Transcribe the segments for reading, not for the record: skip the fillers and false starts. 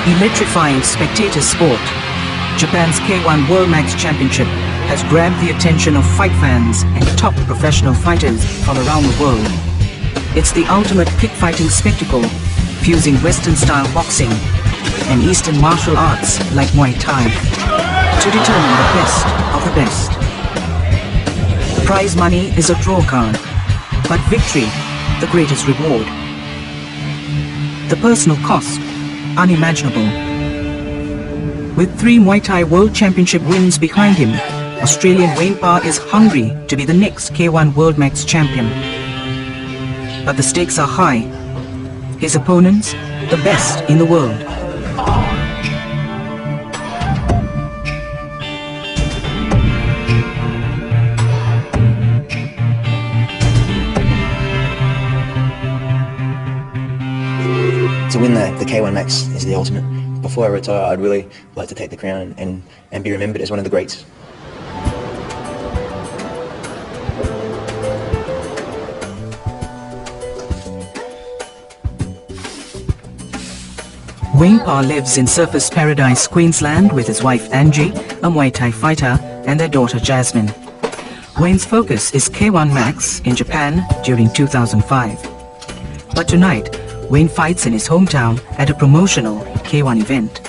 Electrifying spectator sport, Japan's K1 World Max Championship has grabbed the attention of fight fans and top professional fighters from around the world. It's the ultimate kick-fighting spectacle, fusing Western-style boxing and Eastern martial arts like Muay Thai to determine the best of the best. Prize money is a draw card, but victory, the greatest reward. The personal cost, unimaginable. With 3 Muay Thai World Championship wins behind him, Australian Wayne Parr is hungry to be the next K1 World Max champion. But the stakes are high. His opponents, the best in the world. To win the K1 Max is the ultimate. Before I retire, I'd really like to take the crown and be remembered as one of the greats. Wayne Parr lives in Surfers Paradise, Queensland with his wife Angie, a Muay Thai fighter, and their daughter Jasmine. Wayne's focus is K1 Max in Japan during 2005. But tonight, Wayne fights in his hometown at a promotional K1 event.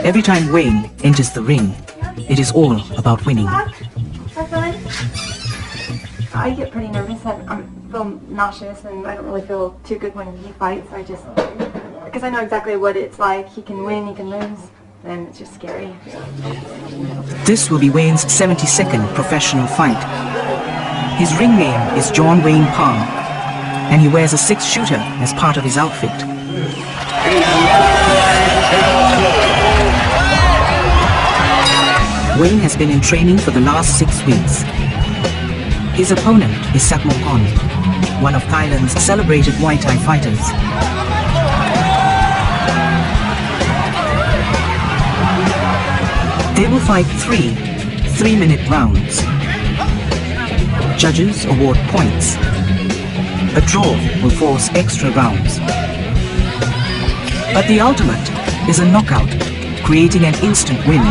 Every time Wayne enters the ring, it is all about winning. I get pretty nervous and I feel nauseous and I don't really feel too good when he fights. Because I know exactly what it's like. He can win, he can lose, and it's just scary. This will be Wayne's 72nd professional fight. His ring name is John Wayne Parr, and he wears a 6-shooter as part of his outfit. Wayne has been in training for the last 6 weeks. His opponent is Sakmokon, one of Thailand's celebrated Muay Thai fighters. They will fight 3 3-minute rounds. Judges award points. A draw will force extra rounds. But the ultimate is a knockout, creating an instant win.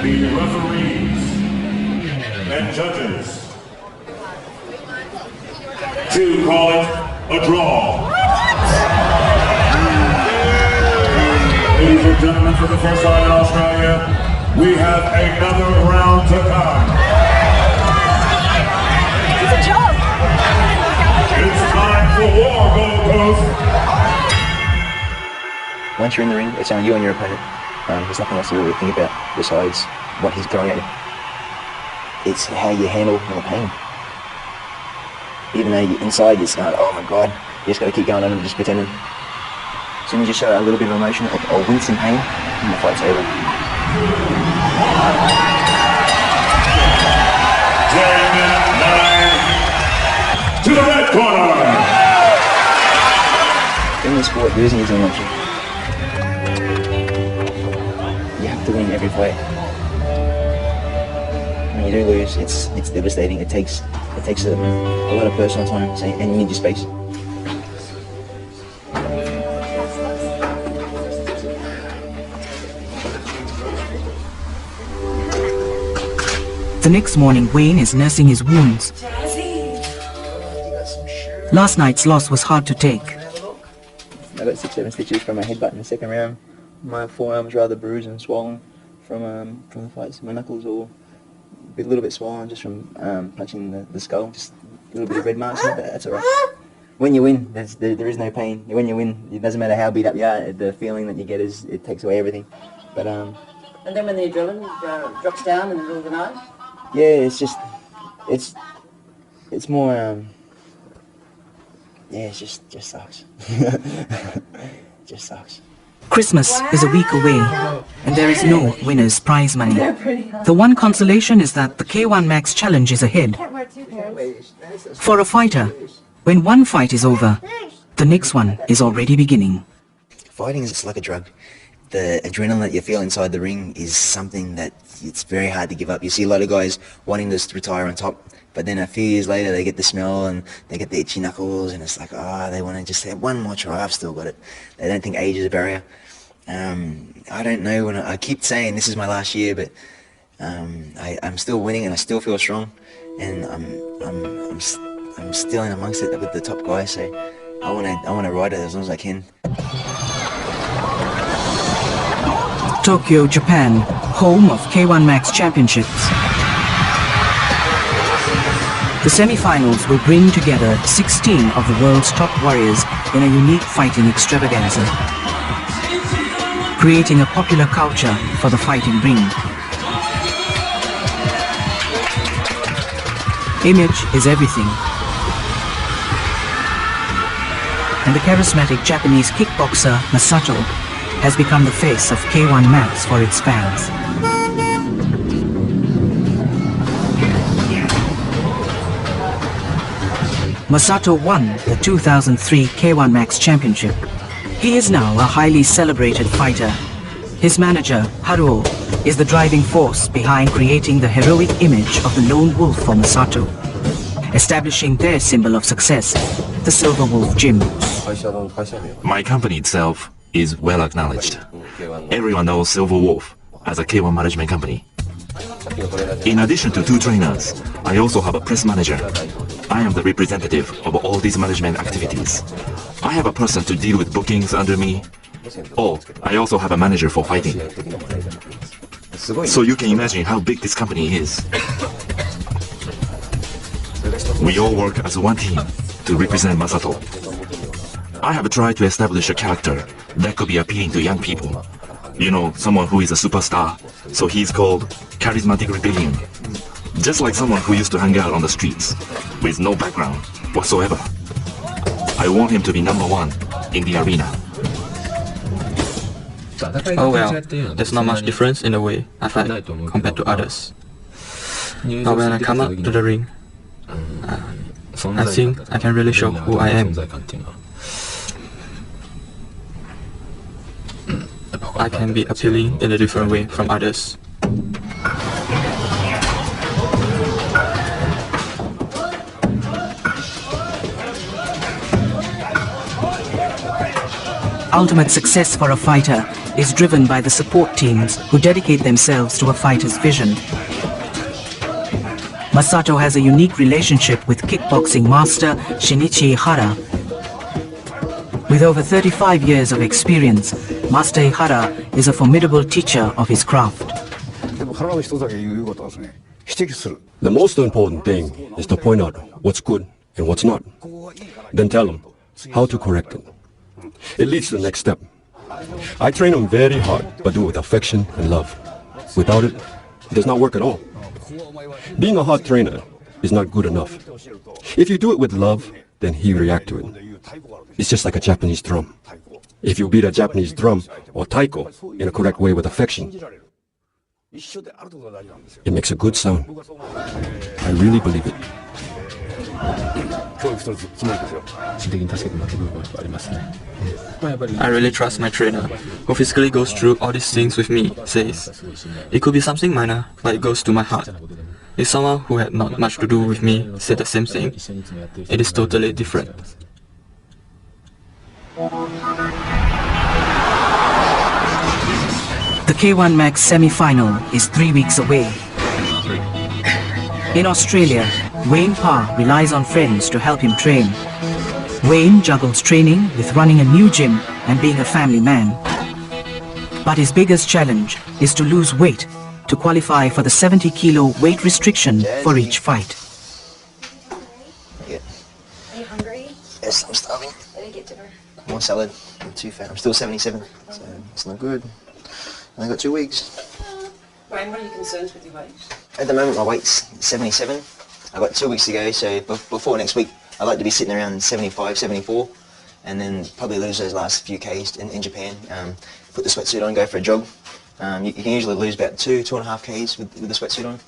The referees and judges to call it a draw. Ladies and gentlemen, for the first time in Australia, we have another round to come. It's a joke! It's time for war, Gold Coast. Once you're in the ring, it's only you and your opponent. There's nothing else to really think about besides what he's throwing at you. It's how you handle the pain. Even though inside you're saying, oh my God, you just got to keep going on and just pretending. As soon as you show a little bit of emotion or wince in pain, and the fight's over. 10, 9, to the red corner. In this sport, losing is an option. You have to win every fight. When you do lose, it's devastating. It takes a lot of personal time, and you need your space. The next morning, Wayne is nursing his wounds. Last night's loss was hard to take. I got 6-7 stitches from my headbutt in the second round. My forearm's rather bruised and swollen from the fights. My knuckles all a little bit swollen just from punching the skull. Just a little bit of red marks, but that's alright. When you win, there is no pain. When you win, it doesn't matter how beat up you are. The feeling that you get it takes away everything. But And then when the adrenaline drops down in the middle of the night? yeah, it's more yeah, it just sucks. It just sucks. Christmas is a week away, and there is no winner's prize money. The one consolation is that the K1 Max Challenge is ahead. For a fighter, when one fight is over, the next one is already beginning. Fighting is just like a drug. The adrenaline that you feel inside the ring is something that it's very hard to give up. You see a lot of guys wanting to retire on top, but then a few years later they get the smell and they get the itchy knuckles, and it's like, they want to just have one more try. I've still got it. They don't think age is a barrier. I don't know when I keep saying this is my last year, but I'm still winning and I still feel strong, and I'm still in amongst it with the top guys. So I want to ride it as long as I can. Tokyo, Japan, home of K1 Max Championships. The semi-finals will bring together 16 of the world's top warriors in a unique fighting extravaganza, creating a popular culture for the fighting ring. Image is everything, and the charismatic Japanese kickboxer Masato has become the face of K1 Max for its fans. Masato won the 2003 K1 Max Championship. He is now a highly celebrated fighter. His manager, Haruo, is the driving force behind creating the heroic image of the lone wolf for Masato, establishing their symbol of success, the Silver Wolf Gym. My company itself is well acknowledged. Everyone knows Silver Wolf as a K1 management company. In addition to 2 trainers, I also have a press manager. I am the representative of all these management activities. I have a person to deal with bookings under me. Oh, I also have a manager for fighting. So you can imagine how big this company is. We all work as one team to represent Masato. I have tried to establish a character that could be appealing to young people. You know, someone who is a superstar, so he's called Charismatic Rebellion. Just like someone who used to hang out on the streets, with no background whatsoever. I want him to be #1 in the arena. Oh well, there's not much difference in the way I fight compared to others. But when I come up to the ring, I think I can really show who I am. I can be appealing in a different way from others. Ultimate success for a fighter is driven by the support teams who dedicate themselves to a fighter's vision. Masato has a unique relationship with kickboxing master Shinichi Ihara. With over 35 years of experience, Master Ihara is a formidable teacher of his craft. The most important thing is to point out what's good and what's not. Then tell them how to correct it. It leads to the next step. I train them very hard, but do it with affection and love. Without it, it does not work at all. Being a hard trainer is not good enough. If you do it with love, then he reacts to it. It's just like a Japanese drum. If you beat a Japanese drum or taiko in a correct way with affection, it makes a good sound. I really believe it. I really trust my trainer, who physically goes through all these things with me, says. It could be something minor, but it goes to my heart. If someone who had not much to do with me said the same thing, it is totally different. The K1 Max semi-final is 3 weeks away. In Australia, Wayne Parr relies on friends to help him train. Wayne juggles training with running a new gym and being a family man. But his biggest challenge is to lose weight to qualify for the 70-kilo weight restriction for each fight. Yeah. Are you hungry? Yes, I'm starving. Let me get dinner. More salad. I'm too fat. I'm still 77, so it's not good. I got 2 weeks. Wayne, what are your concerns with your weight? At the moment, my weight's 77. I've got 2 weeks to go, so before next week, I'd like to be sitting around 75, 74. and then probably lose those last few Ks in Japan. Put the sweatsuit on, go for a jog. You can usually lose about 2.5 Ks with the sweatsuit on.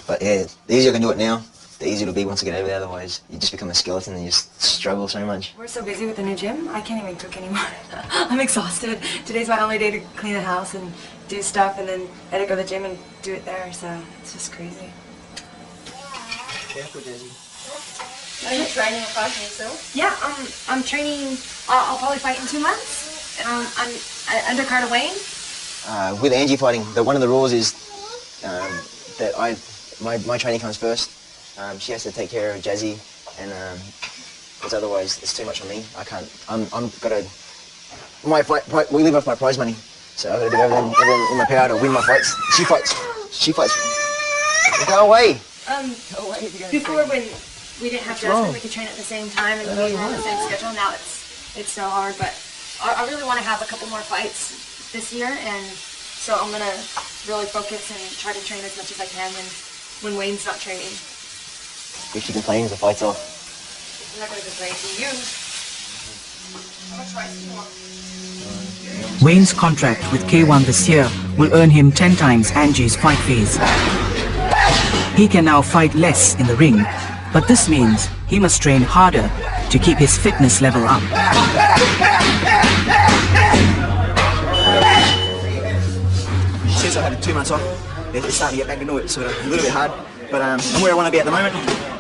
But yeah, the easier I can do it now, the easier it'll be once I get over there. Otherwise, you just become a skeleton and you just struggle so much. We're so busy with the new gym, I can't even cook anymore. I'm exhausted. Today's my only day to clean the house and do stuff, and then I had to go to the gym and do it there, so it's just crazy. Careful, Daisy. Are you training a fight yourself? Yeah, I'm training. I'll probably fight in 2 months. I'm undercard of Wayne. With Angie fighting, one of the rules is that my training comes first. She has to take care of Jazzy, and because otherwise it's too much on me. I can't. We live off my prize money, so I've got to do everything in my power to win my fights. She fights. Go away. Before when we didn't have Jasmine, we could train at the same time and we were on the same schedule. Now it's so hard, but I really want to have a couple more fights this year, and so I'm gonna really focus and try to train as much as I can when Wayne's not training. If she complains, the fight's off. I'm not gonna complain to you. I'm gonna try some more. Wayne's contract with K1 this year will earn him 10 times Angie's fight fees. He can now fight less in the ring, but this means he must train harder to keep his fitness level up. Since I had 2 months off, it's starting to get back into it, so it's a little bit hard. But I'm where I want to be at the moment.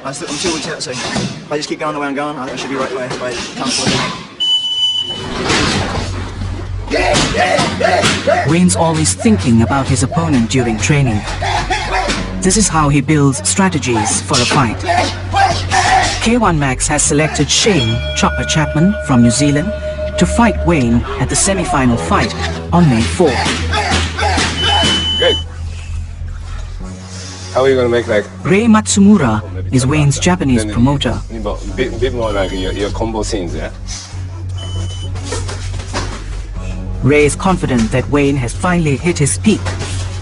I'm 2 weeks out, so if I just keep going the way I'm going, I should be right where I come forward. Wayne's always thinking about his opponent during training. This is how he builds strategies for a fight. K1 Max has selected Shane Chopper Chapman from New Zealand to fight Wayne at the semi-final fight on May 4. Good. How are you going to make Ray Matsumura is Wayne's Japanese promoter. bit more like your combo scenes, yeah? Ray is confident that Wayne has finally hit his peak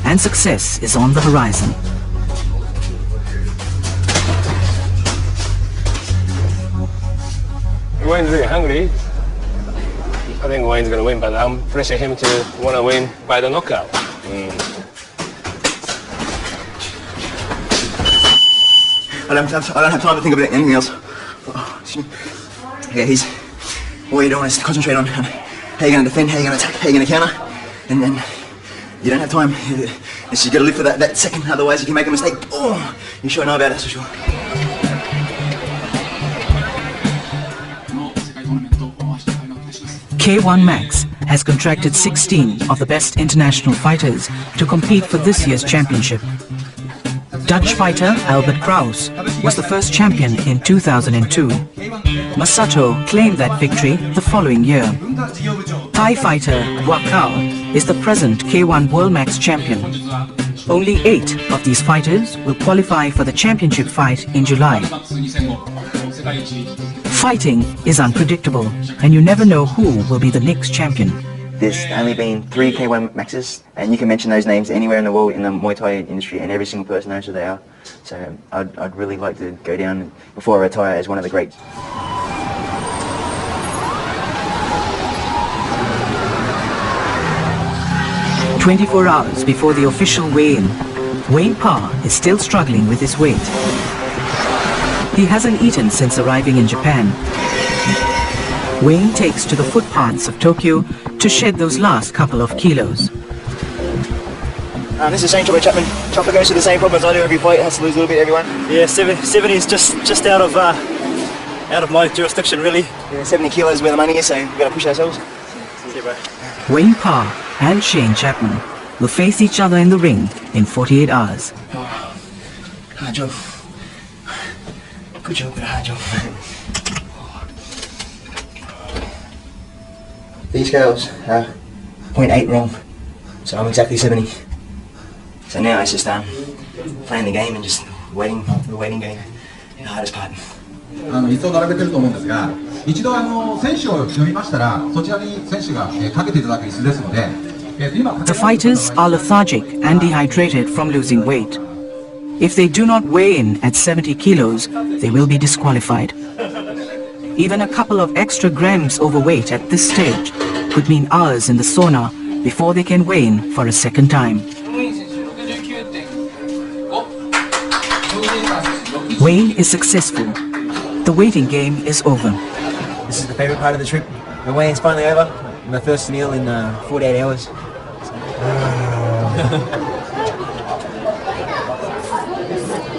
and success is on the horizon. Wayne's really hungry. I think Wayne's going to win, but I'm pressuring him to want to win by the knockout. I don't have time to think about anything else. Yeah, all you're doing is concentrate on how you're going to defend, how you're going to attack, how you're going to counter, and then you don't have time. It's you got to live for that second, otherwise if you make a mistake, you sure know about it, that's for sure. K1 Max has contracted 16 of the best international fighters to compete for this year's championship. Dutch fighter Albert Kraus was the first champion in 2002. Masato claimed that victory the following year. Thai fighter Wakao is the present K1 World Max champion. Only 8 of these fighters will qualify for the championship fight in July. Fighting is unpredictable, and you never know who will be the next champion. There's only been 3 K1 Maxes, and you can mention those names anywhere in the world in the Muay Thai industry, and every single person knows who they are. So I'd really like to go down before I retire as one of the greats. "24 hours before the official weigh-in, Wayne Parr is still struggling with his weight. He hasn't eaten since arriving in Japan. Wayne takes to the footpaths of Tokyo to shed those last couple of kilos. This is Shane Chopper Chapman. Chopper goes through the same problems I do every fight, has to lose a little bit, everyone. Yeah, 70 is just out of my jurisdiction, really. Yeah, 70 kilos is where the money is, so we've got to push ourselves. Okay, bro. Wayne Parr and Shane Chapman will face each other in the ring in 48 hours. Hard job. Good job, but a hard job. These scales are 0.8 wrong, so I'm exactly 70. So now it's just playing the game and just waiting, the waiting game, the hardest part. 椅子を並べてると思うんですが、一度選手を呼びましたら、そちらに選手がかけていただく椅子ですので、今 The fighters are lethargic and dehydrated from losing weight. If they do not weigh in at 70 kilos, they will be disqualified. Even a couple of extra grams overweight at this stage could mean hours in the sauna before they can weigh in for a second time. Weighing is successful. The waiting game is over. This is the favourite part of the trip. The weigh-in's finally over. My first meal in 48 hours.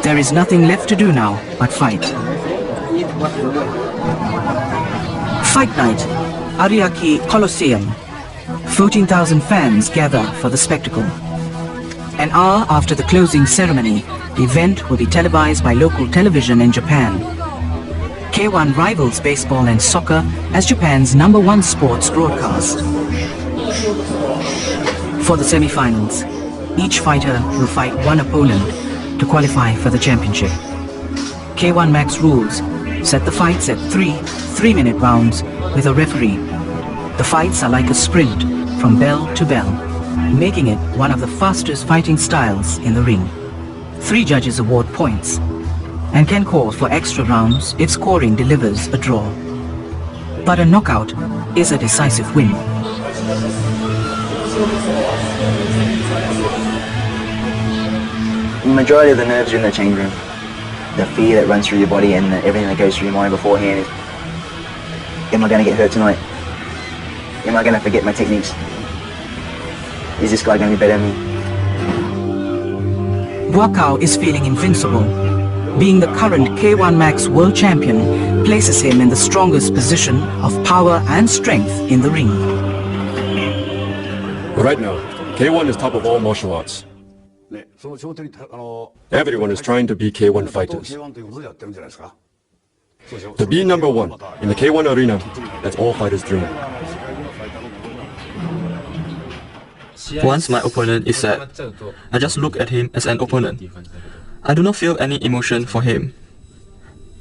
There is nothing left to do now but fight. Fight night, Ariake Coliseum. 14,000 fans gather for the spectacle. An hour after the closing ceremony, the event will be televised by local television in Japan. K1 rivals baseball and soccer as Japan's #1 sports broadcast. For the semi-finals, each fighter will fight one opponent to qualify for the championship. K1 Max rules set the fights at 3-minute rounds with a referee. The fights are like a sprint from bell to bell, making it one of the fastest fighting styles in the ring. 3 judges award points and can call for extra rounds if scoring delivers a draw. But a knockout is a decisive win. The majority of the nerves are in the change room. The fear that runs through your body and everything that goes through your mind beforehand is, am I going to get hurt tonight? Am I going to forget my techniques? Is this guy going to be better than me? Wakao is feeling invincible. Being the current K1 Max world champion places him in the strongest position of power and strength in the ring. Right now, K1 is top of all martial arts. Everyone is trying to be K1 fighters. To be #1 in the K1 arena, that's all fighters' dream. Once my opponent is sad, I just look at him as an opponent. I do not feel any emotion for him.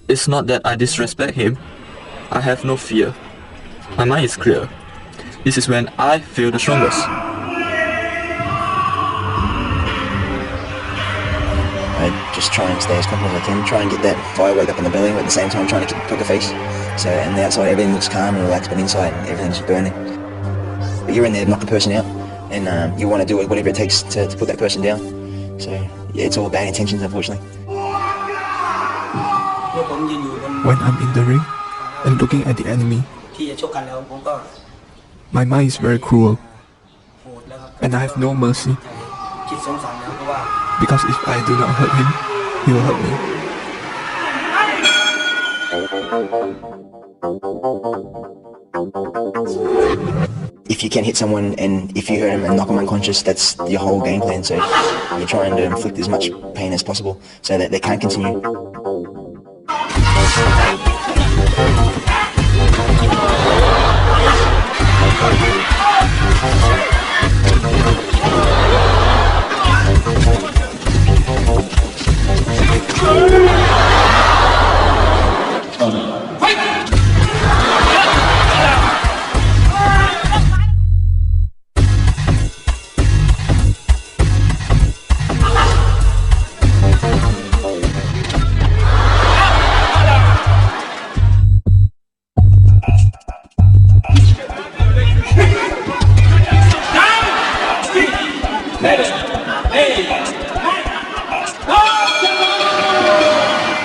It's not that I disrespect him. I have no fear. My mind is clear. This is when I feel the strongest. I just try and stay as confident as I can, try and get that firework up in the belly, but at the same time trying to keep poker face. So, and the outside everything looks calm and relaxed, but inside everything's burning. But you're in there to knock the person out, and you want to do whatever it takes to put that person down. So yeah, it's all bad intentions, unfortunately. When I'm in the ring and looking at the enemy, my mind is very cruel, and I have no mercy. Because if I do not hurt him, he will hurt me. If you can hit someone and if you hurt him and knock him unconscious, that's your whole game plan. So you're trying to inflict as much pain as possible so that they can't continue.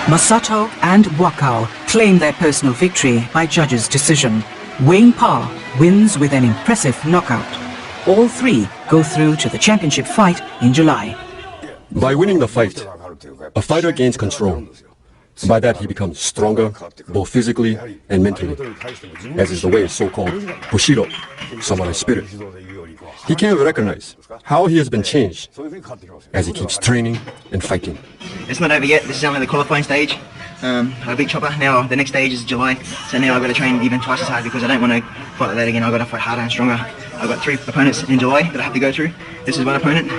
Masato and Wakao claim their personal victory by judges' decision. Wayne Parr wins with an impressive knockout. All 3 go through to the championship fight in July. By winning the fight, a fighter gains control. By that he becomes stronger, both physically and mentally, as is the way so-called Bushido, samurai spirit. He can't recognize how he has been changed as he keeps training and fighting. It's not over yet. This is only the qualifying stage. A big chopper. Now the next stage is July, so now I've got to train even twice as hard because I don't want to fight like that again. I've got to fight harder and stronger. I've got 3 opponents in July that I have to go through. This is one opponent,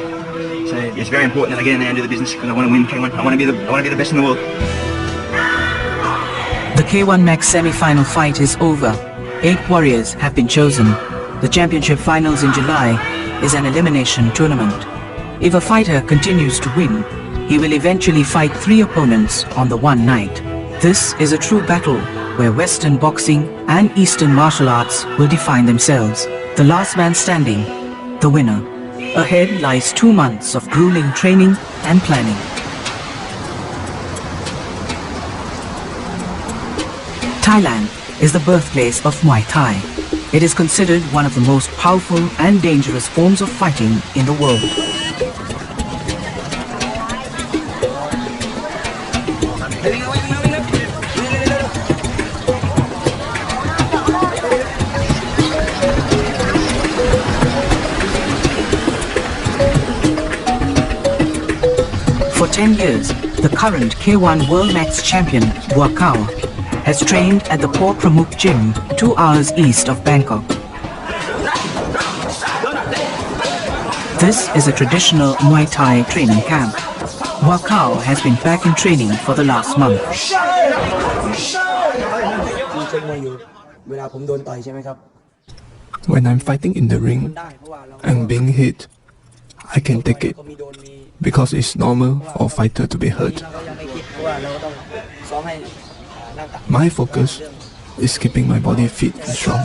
so it's very important that I get in there and do the business because I want to win K1. I want to be the best in the world. The K1 Max semi-final fight is over. 8 warriors have been chosen. The championship finals in July is an elimination tournament. If a fighter continues to win, he will eventually fight 3 opponents on the one night. This is a true battle where Western boxing and Eastern martial arts will define themselves. The last man standing, the winner. Ahead lies 2 months of grueling training and planning. Thailand is the birthplace of Muay Thai. It is considered one of the most powerful and dangerous forms of fighting in the world. For 10 years, the current K1 World Max champion, Buakao, has trained at the Por Pramuk Gym 2 hours east of Bangkok. This is a traditional Muay Thai training camp. Buakao has been back in training for the last month. When I'm fighting in the ring and being hit, I can take it because it's normal for a fighter to be hurt. My focus is keeping my body fit and strong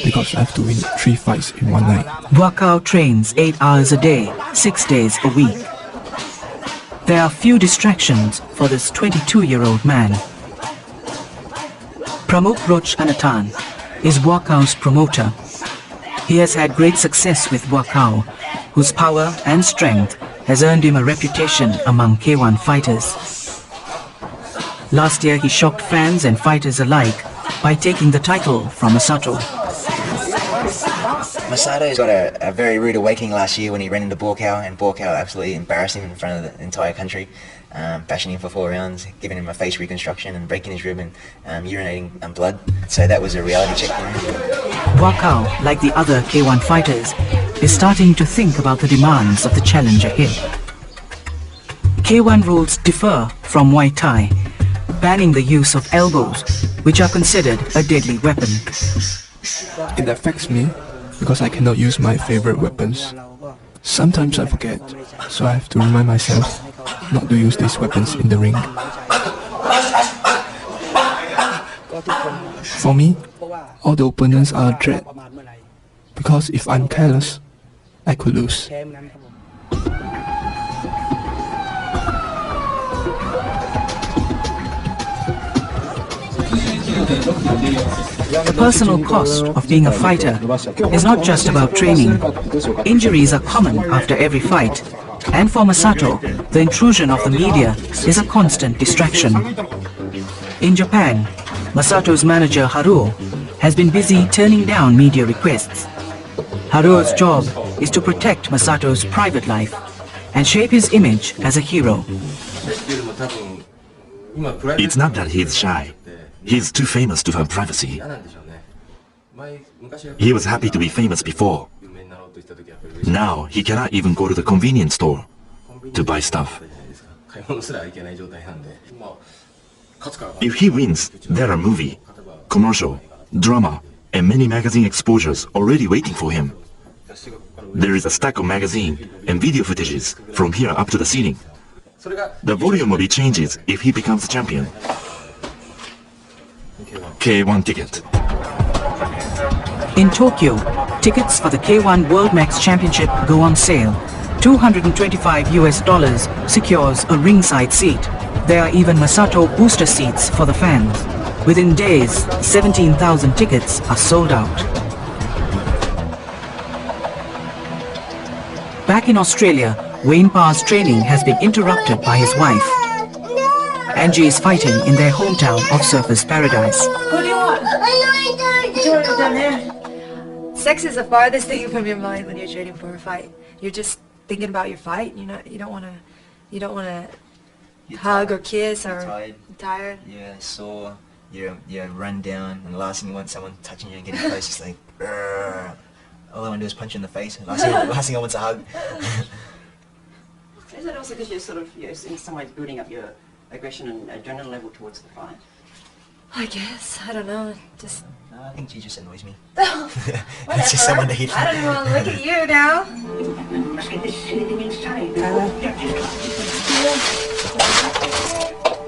because I have to win 3 fights in one night. Buakao trains 8 hours a day, 6 days a week. There are few distractions for this 22-year-old man. Pramuk Roch Anatan is Buakao's promoter. He has had great success with Buakao, whose power and strength has earned him a reputation among K1 fighters. Last year he shocked fans and fighters alike by taking the title from Masato. Masato got a very rude awakening last year when he ran into Buakao, and Buakao absolutely embarrassed him in front of the entire country, bashing him for 4 rounds, giving him a face reconstruction and breaking his rib and urinating blood. So that was a reality check for him. Buakao, like the other K1 fighters, is starting to think about the demands of the challenge ahead. K1 rules differ from Muay Thai, banning the use of elbows, which are considered a deadly weapon. It affects me because I cannot use my favorite weapons. Sometimes I forget, so I have to remind myself not to use these weapons in the ring. For me, all the opponents are a threat, because if I'm careless, I could lose. The personal cost of being a fighter is not just about training. Injuries are common after every fight, and for Masato, the intrusion of the media is a constant distraction. In Japan, Masato's manager Haruo has been busy turning down media requests. Haruo's job is to protect Masato's private life and shape his image as a hero. It's not that he's shy. He's too famous to have privacy. He was happy to be famous before. Now he cannot even go to the convenience store to buy stuff. If he wins, there are movie, commercial, drama, and many magazine exposures already waiting for him. There is a stack of magazine and video footages from here up to the ceiling. The volume will be changes if he becomes the champion. K1 ticket. In Tokyo, tickets for the K1 World Max Championship go on sale. $225 secures a ringside seat. There are even Masato booster seats for the fans. Within days, 17,000 tickets are sold out. Back in Australia, Wayne Parr's training has been interrupted by his wife. Angie is fighting in their hometown of Surfers Paradise. What do you want? Down there. Sex is the farthest thing from your mind when you're training for a fight. You're just thinking about your fight. You don't want to hug or kiss or tired. Yeah, sore. You're run down, and the last thing you want someone touching you and getting close, just like, brrr. All I want to do is punch you in the face. Last thing I want is a hug. Is it also because you're in some ways building up your aggression and adrenaline level towards the fight? I guess. I don't know. Just. I think she just annoys me. Whatever. It's just someone to hit. I don't want to look at you now. Let's get this silly thing inside.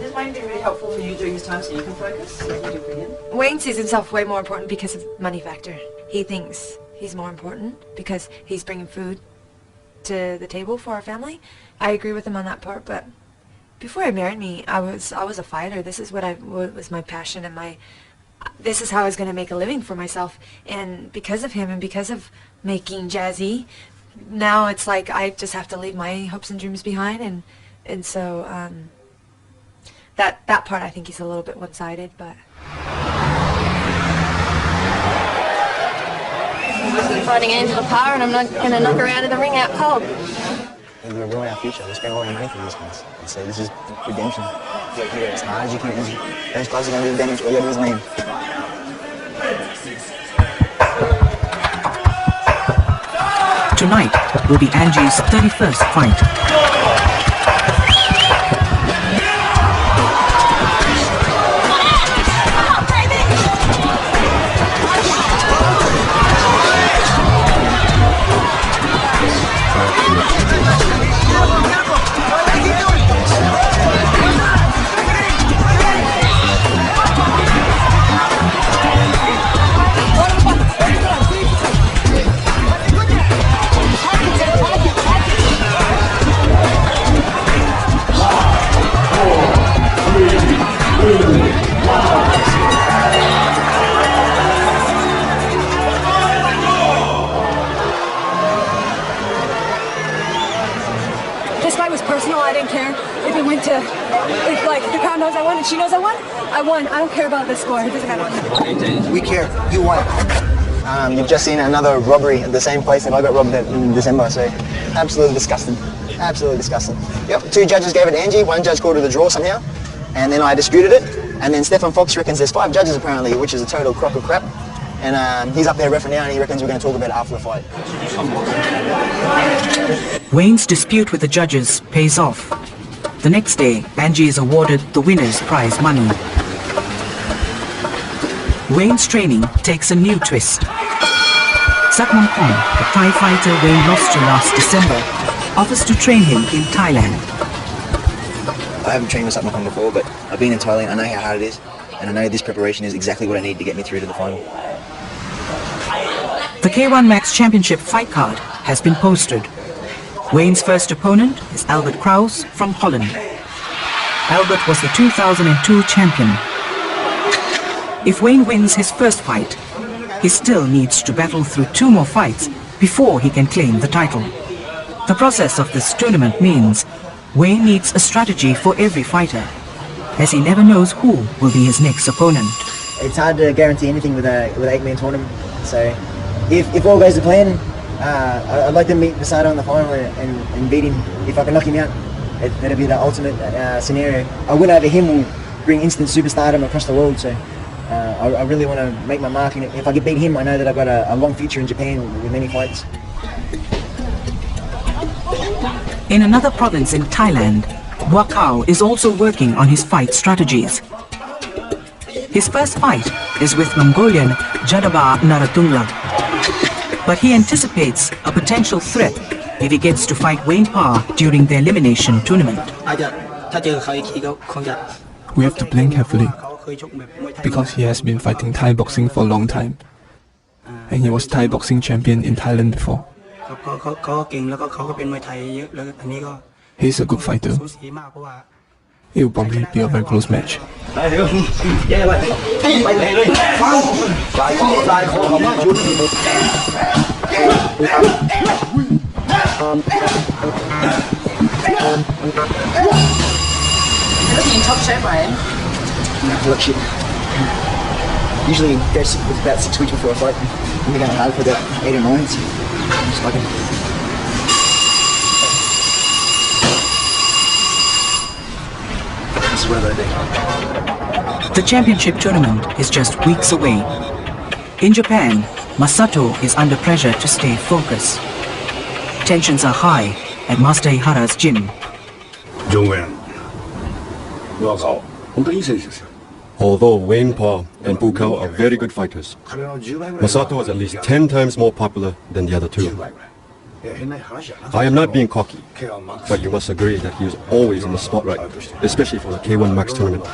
This way. Wayne been really helpful for you during this time so you can focus like you do for him? Wayne sees himself way more important because of money factor. He thinks he's more important because he's bringing food to the table for our family. I agree with him on that part, but before he married me, I was a fighter. This is what was my passion, and this is how I was going to make a living for myself. And because of him and because of making Jazzy, now it's like I just have to leave my hopes and dreams behind, and so that part I think he's a little bit one-sided, but. I'm fighting Angela Parr, and I'm not going to knock her out of the ring out cold. We're ruining our future. We spend all our money for these guys. So this is redemption. You gotta hit it as hard as you can. Those gloves are going to do the damage. All you got to do is land. Tonight will be Angie's 31st fight. This fight was personal. I didn't care if it went to, if like the crowd knows I won and she knows I won. I won. I don't care about the score. It doesn't matter. We care. You won. You've just seen another robbery at the same place that I got robbed at in December, so absolutely disgusting. Absolutely disgusting. Yep, 2 judges gave it to Angie, 1 judge called it a draw somehow, and then I disputed it, and then Stefan Fox reckons there's 5 judges apparently, which is a total crock of crap, and he's up there refereeing now, and he reckons we're going to talk about it after the fight. Wayne's dispute with the judges pays off. The next day, Angie is awarded the winner's prize money. Wayne's training takes a new twist. Satnam Kong, the Thai fighter Wayne lost to last December, offers to train him in Thailand. I haven't trained with Satnam Kong before, but I've been in Thailand, I know how hard it is, and I know this preparation is exactly what I need to get me through to the final. The K1 Max Championship fight card has been posted. Wayne's first opponent is Albert Kraus from Holland. Albert was the 2002 champion. If Wayne wins his first fight, he still needs to battle through 2 more fights before he can claim the title. The process of this tournament means Wayne needs a strategy for every fighter, as he never knows who will be his next opponent. It's hard to guarantee anything with an 8-man tournament, so if all goes to plan, I'd like to meet Vasado in the final and beat him. If I can knock him out, that'd be the ultimate scenario. A win over him will bring instant superstardom across the world, so I really want to make my mark, and if I can beat him, I know that I've got a long future in Japan with many fights. In another province in Thailand, Wakao is also working on his fight strategies. His first fight is with Mongolian Jadaba Naratungla, but he anticipates a potential threat if he gets to fight Wayne Parr during the elimination tournament. We have to blink carefully, because he has been fighting Thai boxing for a long time, and he was Thai boxing champion in Thailand before. He's a good fighter. It will probably be a very close match. You're looking in top shape, Ryan. Look shit. Usually go with about 6 weeks before a fight. I'm going hard for about 8 or 9. So I'm just like this is what I'm going to do. The championship tournament is just weeks away. In Japan, Masato is under pressure to stay focused. Tensions are high at Master Ihara's gym. Although Wayne Parr and Bukao are very good fighters, Masato is at least 10 times more popular than the other 2. I am not being cocky, but you must agree that he is always in the spotlight, especially for the K1 Max tournament.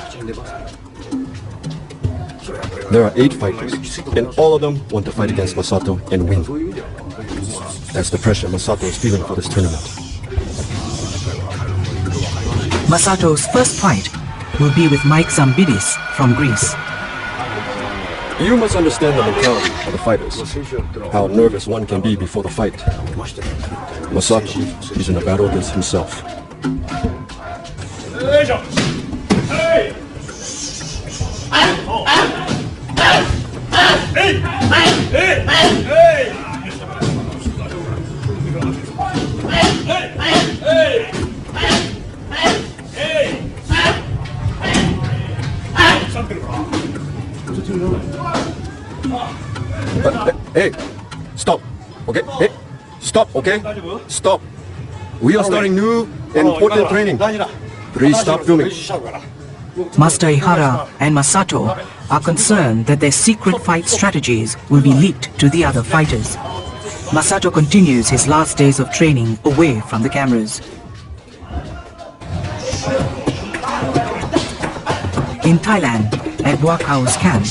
There are 8 fighters, and all of them want to fight against Masato and win. That's the pressure Masato is feeling for this tournament. Masato's first fight will be with Mike Zambidis from Greece. You must understand the mentality of the fighters, how nervous one can be before the fight. Masato is in a battle against himself. Hey, stop, okay? Hey, stop, okay? Stop. We are starting new and important training. Please stop filming. Master Ihara and Masato are concerned that their secret fight strategies will be leaked to the other fighters. Masato continues his last days of training away from the cameras. In Thailand, at Wakao's camp,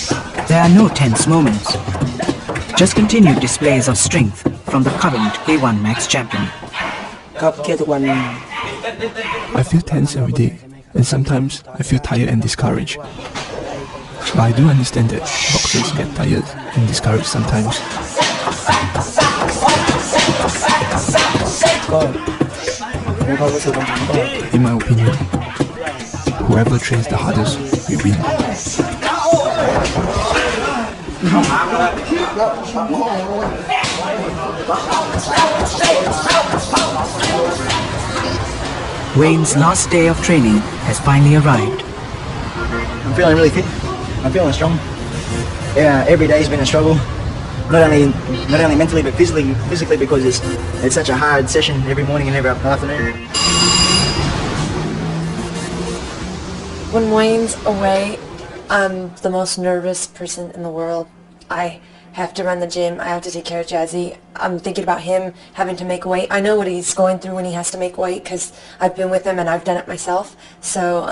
there are no tense moments. Just continued displays of strength from the current K1 Max champion. I feel tense every day, and sometimes I feel tired and discouraged. But I do understand that boxers get tired and discouraged sometimes. In my opinion, whoever trains the hardest will win. Wayne's last day of training has finally arrived. I'm feeling really fit. I'm feeling strong. Yeah, every day's been a struggle. Not only mentally but physically because it's such a hard session every morning and every afternoon. When Wayne's away, I'm the most nervous person in the world. I have to run the gym, I have to take care of Jazzy. I'm thinking about him having to make weight. I know what he's going through when he has to make weight because I've been with him and I've done it myself. So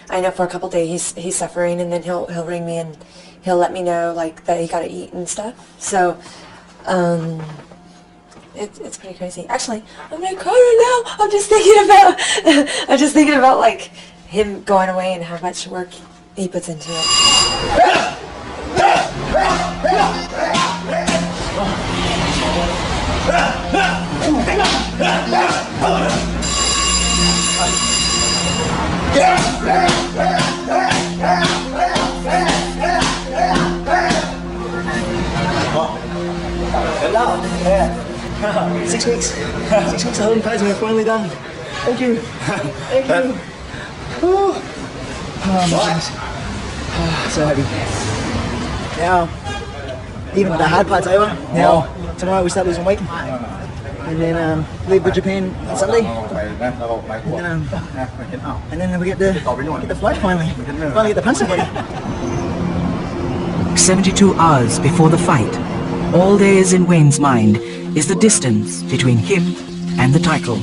I know for a couple days he's suffering, and then he'll ring me and he'll let me know like that he got to eat and stuff. So it's pretty crazy. Actually, I'm gonna cry right now. I'm just thinking about like him going away and how much work he puts into it. Yeah. 6 weeks. 6 weeks of holding pads and we're finally done. Thank you. Thank you. Oh my goodness. So happy. Now, even the hard part's over. Now, tomorrow we start losing weight. And then leave for Japan on Sunday. And then we get the flight finally. Finally get the punching body. 72 hours before the fight, all there is in Wayne's mind is the distance between him and the title.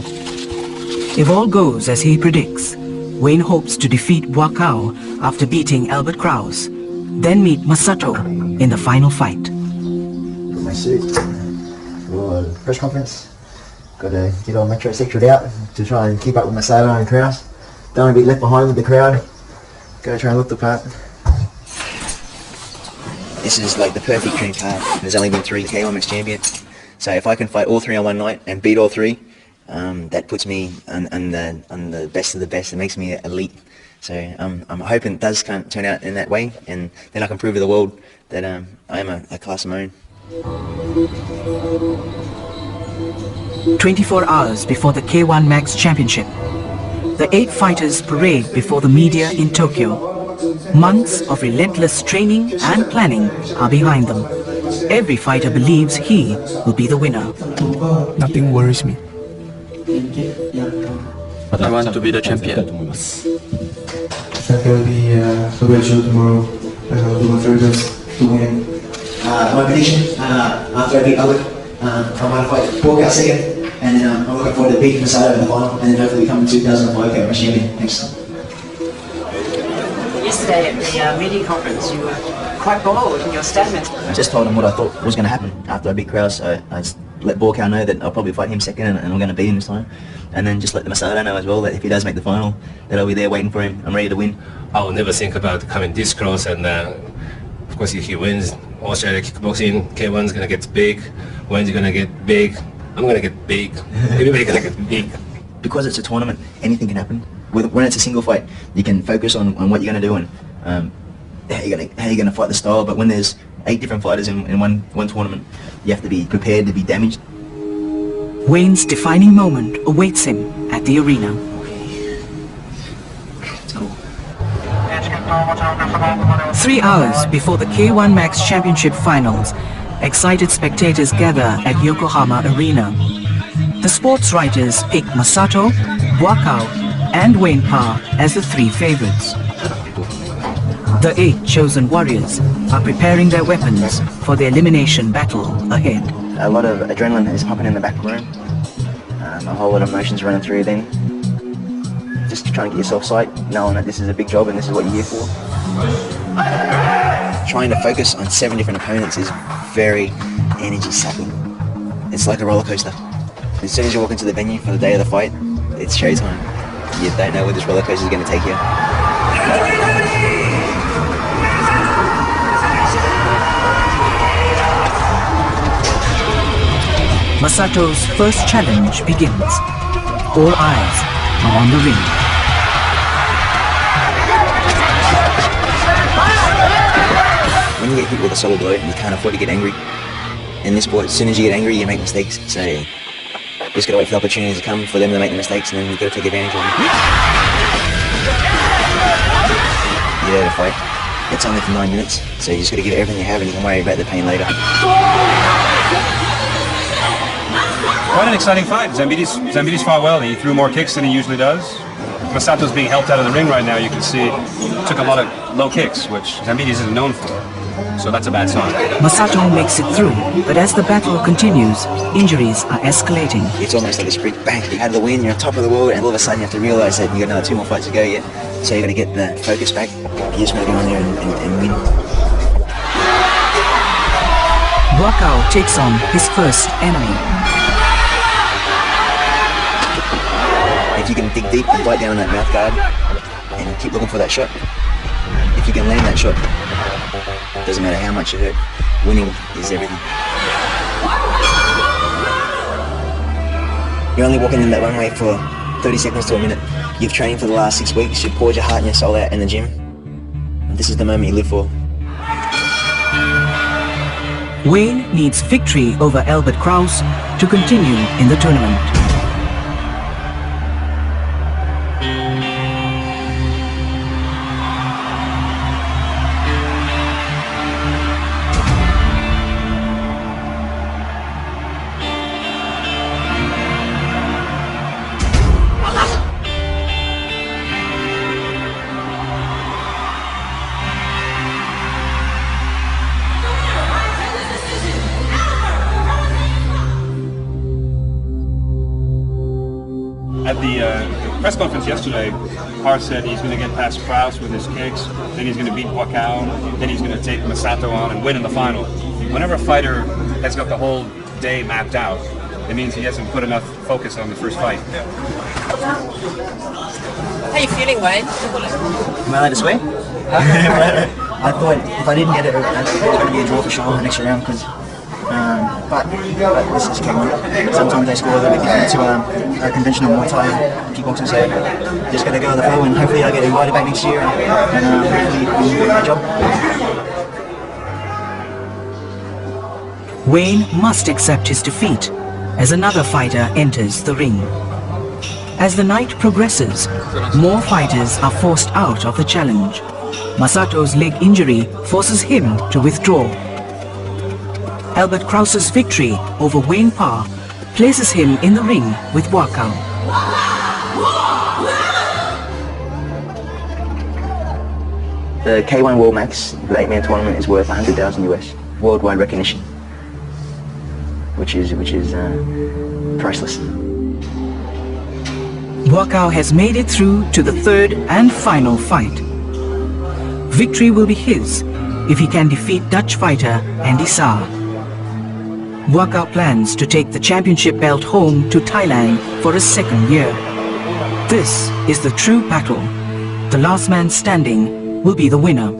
If all goes as he predicts, Wayne hopes to defeat Wakao after beating Albert Kraus, then meet Masato in the final fight. My suit for the press conference. Got to get all metro sectored out to try and keep up with Masato and Kraus. Don't want to be left behind with the crowd. Got to try and look the part. This is like the perfect dream part. There's only been 3 K1 Max champions. So if I can fight all 3 on one night and beat all 3, that puts me on the best of the best. It makes me elite. So I'm hoping it does turn out in that way, and then I can prove to the world that I am a class of my own. 24 hours before the K1 Max Championship, the 8 fighters parade before the media in Tokyo. Months of relentless training and planning are behind them. Every fighter believes he will be the winner. Nothing worries me. I want to be the champion. It's gonna be a great show tomorrow. I'll do my very best to win. My prediction, after I beat Albert, I might fight Walkout second, and then I'm looking forward to beating Masato in the final, and then hopefully becoming 2005 K1 champion. Thanks. Yesterday at the media conference, you were quite bold in your statement. I just told him what I thought was going to happen after I beat Kraus. So I just let Borkow know that I'll probably fight him second and I'm going to beat him this time. And then just let the Masato know as well that if he does make the final, that I'll be there waiting for him. I'm ready to win. I will never think about coming this close, and of course if he wins, Australia kickboxing, K1's going to get big, Wayne's going to get big, I'm going to get big, everybody's going to get big. Because it's a tournament, anything can happen. When it's a single fight, you can focus on what you're going to do and how you're going to fight the style. But when there's 8 different fighters in one tournament, you have to be prepared to be damaged. Wayne's defining moment awaits him at the arena. It's cool. 3 hours before the K1 Max Championship Finals, excited spectators gather at Yokohama Arena. The sports writers pick Masato, Buakaw, and Wayne Parr as the 3 favorites. The 8 chosen warriors are preparing their weapons for the elimination battle ahead. A lot of adrenaline is pumping in the back room. A whole lot of emotions running through then. Just trying to get yourself psyched, knowing that this is a big job and this is what you're here for. Trying to focus on 7 different opponents is very energy sapping. It's like a roller coaster. As soon as you walk into the venue for the day of the fight, it's showtime. You don't know where this roller coaster is going to take you. Masato's first challenge begins. All eyes are on the ring. When you get hit with a solid blow, you can't afford to get angry. In this sport, as soon as you get angry, you make mistakes. So you just got to wait for the opportunity to come for them to make the mistakes, and then you've got to take advantage of them. You're there to fight. It's only for 9 minutes, so you just got to give it everything you have, and you can worry about the pain later. Quite an exciting fight. Zambides fought well. He threw more kicks than he usually does. Masato's being helped out of the ring right now. You can see took a lot of low kicks, which Zambides isn't known for. So that's a bad sign. Masato makes it through, but as the battle continues, injuries are escalating. It's almost like a sprint. Bang, you're out of the win, you're on top of the world, and all of a sudden you have to realise that you've got another 2 more fights to go yet. So you've got to get the focus back. You just got to go on there and win. Buakaw takes on his first enemy. If you can dig deep and bite down on that mouth guard and keep looking for that shot, if you can land that shot, doesn't matter how much you hurt, winning is everything. You're only walking in that runway for 30 seconds to a minute. You've trained for the last 6 weeks, you've poured your heart and your soul out in the gym. And this is the moment you live for. Wayne needs victory over Albert Kraus to continue in the tournament. At the press conference yesterday, Parr said he's going to get past Kraus with his kicks, then he's going to beat Buakaw, then he's going to take Masato on and win in the final. Whenever a fighter has got the whole day mapped out, it means he hasn't put enough focus on the first fight. How are you feeling, Wayne? Am I allowed to swear? I thought if I didn't get it, it was going to be a draw for sure the next round, because but this is K1. Sometimes they score a little bit different to a conventional Muay Thai kickboxing, so just got to go with the flow, and hopefully I get invited back next year and hopefully do my job. Wayne must accept his defeat as another fighter enters the ring. As the night progresses, more fighters are forced out of the challenge. Masato's leg injury forces him to withdraw. Albert Kraus's victory over Wayne Parr places him in the ring with Buakaw. The K1 World Max, the 8-man tournament, is worth 100,000 US, worldwide recognition. which is priceless. Wakao has made it through to the third and final fight. Victory will be his if he can defeat Dutch fighter Andy Saar. Wakao plans to take the championship belt home to Thailand for a second year. This is the true battle. The last man standing will be the winner.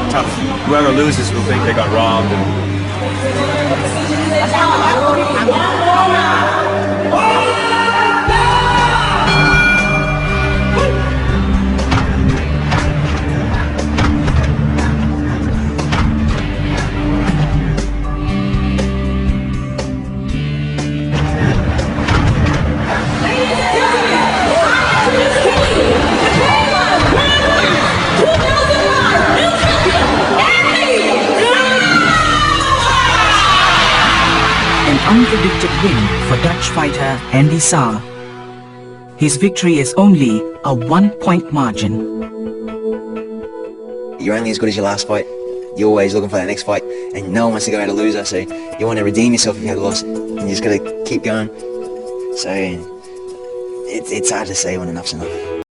Tough. Whoever loses will think they got robbed. Unpredicted win for Dutch fighter Andy Saar. His victory is only a 1-point margin. You're only as good as your last fight. You're always looking for that next fight, and no one wants to go out a loser, so you want to redeem yourself if you had a loss, and you just got to keep going. So it's hard to say when enough's enough.